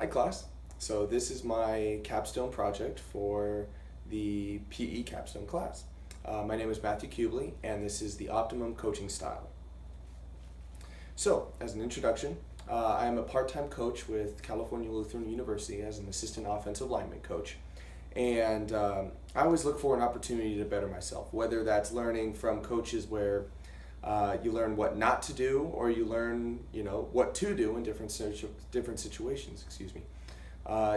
Hi class. So this is my capstone project for the PE capstone class. My name is Matthew Kubley and this is the optimum coaching style. So as an introduction, I am a part-time coach with California Lutheran University as an assistant offensive lineman coach. And I always look for an opportunity to better myself, whether that's learning from coaches where you learn what not to do, or you learn, what to do in different situations.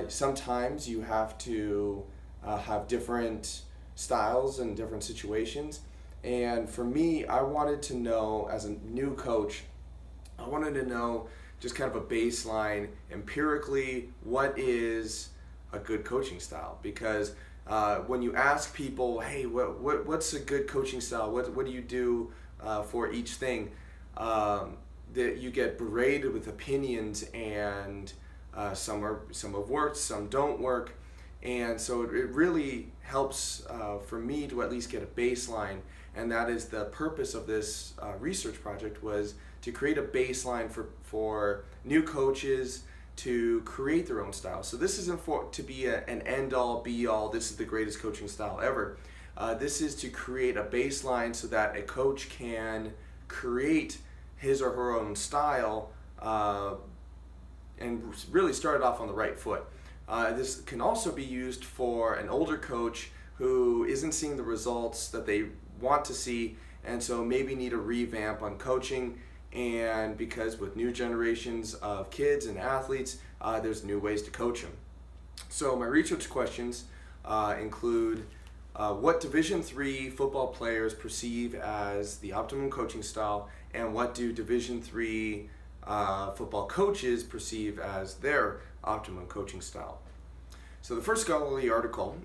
Sometimes you have to have different styles and different situations. And for me, I wanted to know, as a new coach, I wanted to know just kind of a baseline empirically, what is a good coaching style? Because when you ask people, hey, what's a good coaching style? What do you do for each thing? That you get berated with opinions, and some have worked, some don't work, and so it really helps for me to at least get a baseline, and that is the purpose of this research project, was to create a baseline for new coaches to create their own style. So this isn't to be an end-all, be-all, this is the greatest coaching style ever. This is to create a baseline so that a coach can create his or her own style and really start it off on the right foot. This can also be used for an older coach who isn't seeing the results that they want to see, and so maybe need a revamp on coaching. And because with new generations of kids and athletes, there's new ways to coach them. So my research questions include what Division III football players perceive as the optimum coaching style, and what do Division III football coaches perceive as their optimum coaching style. So the first scholarly article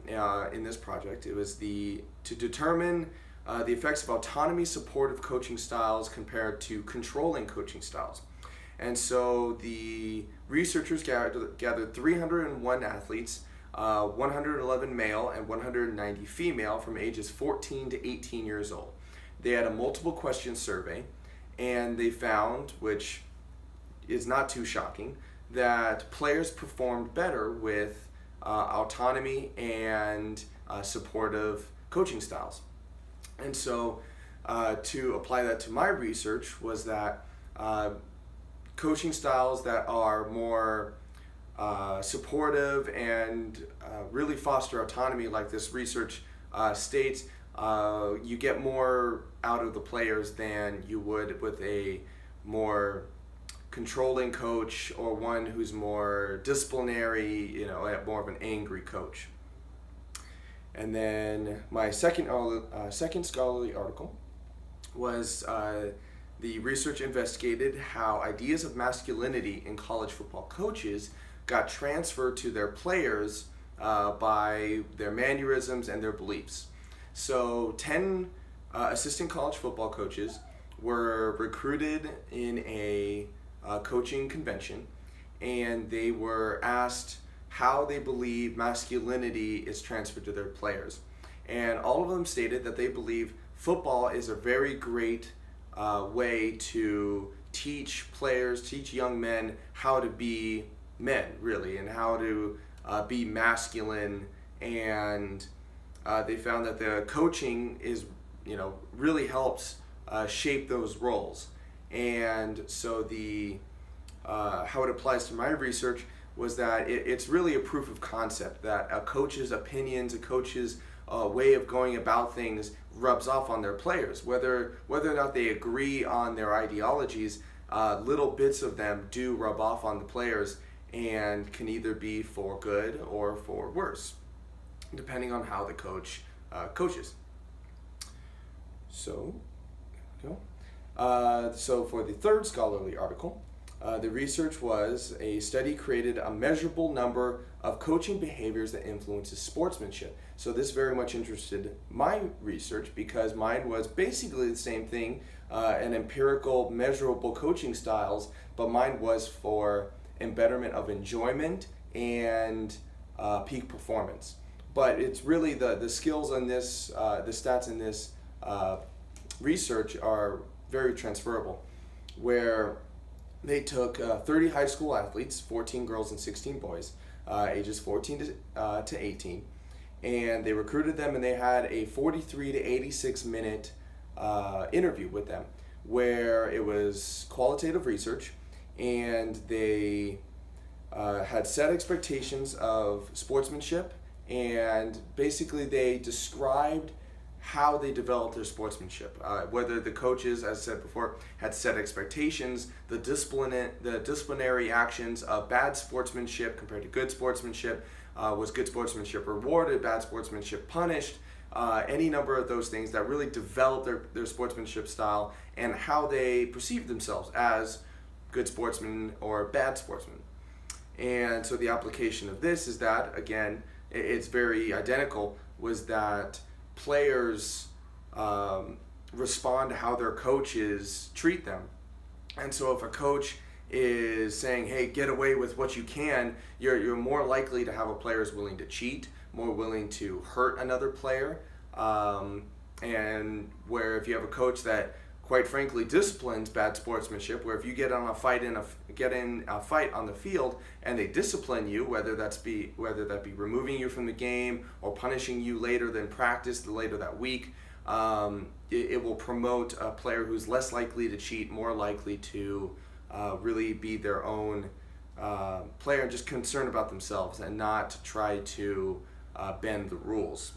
in this project, it was to determine the effects of autonomy supportive coaching styles compared to controlling coaching styles. And so the researchers gathered 301 athletes, 111 male and 190 female, from ages 14 to 18 years old. They had a multiple question survey, and they found, which is not too shocking, that players performed better with autonomy and supportive coaching styles. And so to apply that to my research was that coaching styles that are more supportive and really foster autonomy, like this research states, you get more out of the players than you would with a more controlling coach, or one who's more disciplinary, more of an angry coach. And then my second scholarly article was the research investigated how ideas of masculinity in college football coaches got transferred to their players by their mannerisms and their beliefs. So 10 assistant college football coaches were recruited in a coaching convention, and they were asked how they believe masculinity is transferred to their players. And all of them stated that they believe football is a very great way to teach young men how to be men, really, and how to be masculine. And they found that the coaching is, really helps shape those roles. And so how it applies to my research was that it's really a proof of concept that a coach's opinions, a coach's way of going about things rubs off on their players. Whether or not they agree on their ideologies, little bits of them do rub off on the players, and can either be for good or for worse, depending on how the coach coaches. So, there we go. So for the third scholarly article, the research was a study created a measurable number of coaching behaviors that influences sportsmanship. So this very much interested my research, because mine was basically the same thing, an empirical, measurable coaching styles, but mine was for embetterment of enjoyment and peak performance. But it's really the skills in this, the stats in this research are very transferable, where They took 30 high school athletes, 14 girls and 16 boys, ages 14 to 18, and they recruited them, and they had a 43 to 86 minute interview with them where it was qualitative research, and they had set expectations of sportsmanship, and basically they described how they developed their sportsmanship. Whether the coaches, as I said before, had set expectations, the disciplinary actions of bad sportsmanship compared to good sportsmanship. Was good sportsmanship rewarded, bad sportsmanship punished? Any number of those things that really develop their sportsmanship style and how they perceive themselves as good sportsmen or bad sportsmen. And so the application of this is that, again, it's very identical, was that players respond to how their coaches treat them. And so if a coach is saying, hey, get away with what you can, you're more likely to have a player who's willing to cheat, more willing to hurt another player. And where if you have a coach that quite frankly disciplines bad sportsmanship, where if you get in a fight on the field and they discipline you, whether that be removing you from the game or punishing you later than practice, later that week, it will promote a player who's less likely to cheat, more likely to really be their own player and just concerned about themselves and not try to bend the rules.